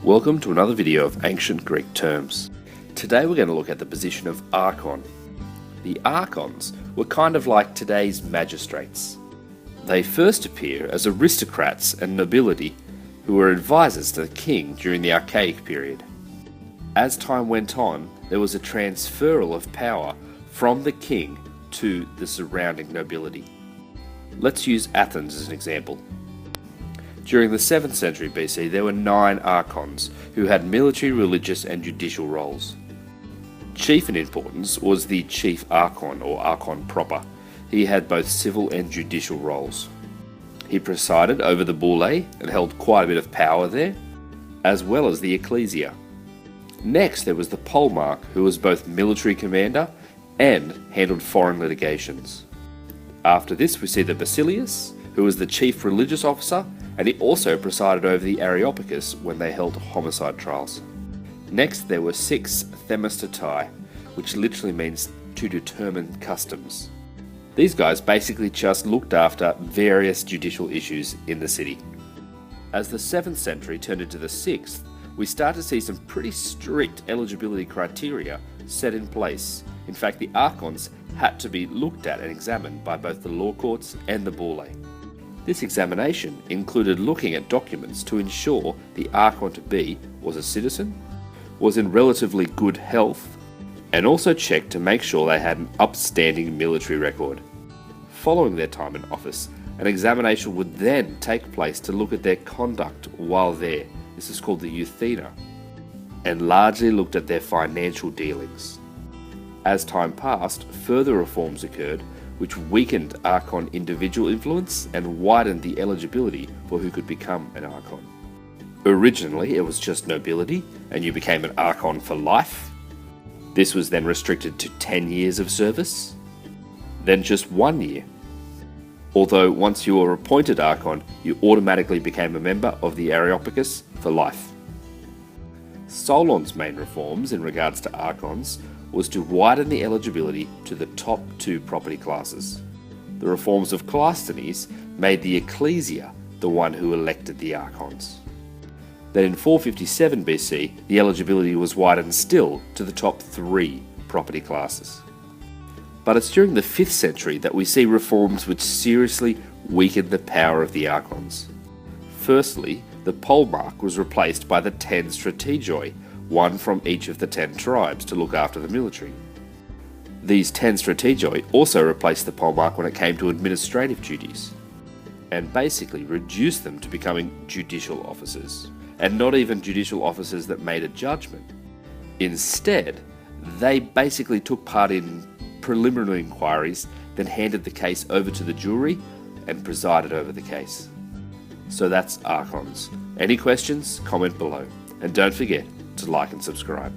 Welcome to another video of ancient Greek terms. Today we're going to look at the position of Archon. The Archons were kind of like today's magistrates. They first appear as aristocrats and nobility who were advisors to the king during the Archaic period. As time went on, there was a transferal of power from the king to the surrounding nobility. Let's use Athens as an example. During the 7th century BC, there were 9 Archons who had military, religious and judicial roles. Chief in importance was the chief Archon, or Archon proper. He had both civil and judicial roles. He presided over the bulle and held quite a bit of power there, as well as the ecclesia. Next there was the polemarch, who was both military commander and handled foreign litigations. After this we see the basileus, who was the chief religious officer, and he also presided over the Areopagus when they held homicide trials. Next there were 6 themistatae, which literally means to determine customs. These guys basically just looked after various judicial issues in the city. As the 7th century turned into the 6th, we start to see some pretty strict eligibility criteria set in place. In fact, the Archons had to be looked at and examined by both the law courts and the bulle. This examination included looking at documents to ensure the Archon-to-be was a citizen, was in relatively good health, and also checked to make sure they had an upstanding military record. Following their time in office, an examination would then take place to look at their conduct while there. This is called the euthena, and largely looked at their financial dealings. As time passed, further reforms occurred which weakened Archon individual influence and widened the eligibility for who could become an Archon. Originally it was just nobility and you became an Archon for life. This was then restricted to 10 years of service, then just 1 year. Although once you were appointed Archon, you automatically became a member of the Areopagus for life. Solon's main reforms in regards to Archons was to widen the eligibility to the top 2 property classes. The reforms of Cleisthenes made the ecclesia the one who elected the Archons. Then in 457 BC, the eligibility was widened still to the top 3 property classes. But it's during the 5th century that we see reforms which seriously weakened the power of the Archons. Firstly, the polemarch was replaced by the 10 strategoi, one from each of the 10 tribes to look after the military. These 10 strategoi also replaced the polemarch when it came to administrative duties, and basically reduced them to becoming judicial officers, and not even judicial officers that made a judgment. Instead, they basically took part in preliminary inquiries, then handed the case over to the jury and presided over the case. So that's Archons. Any questions? Comment below. And don't forget to like and subscribe.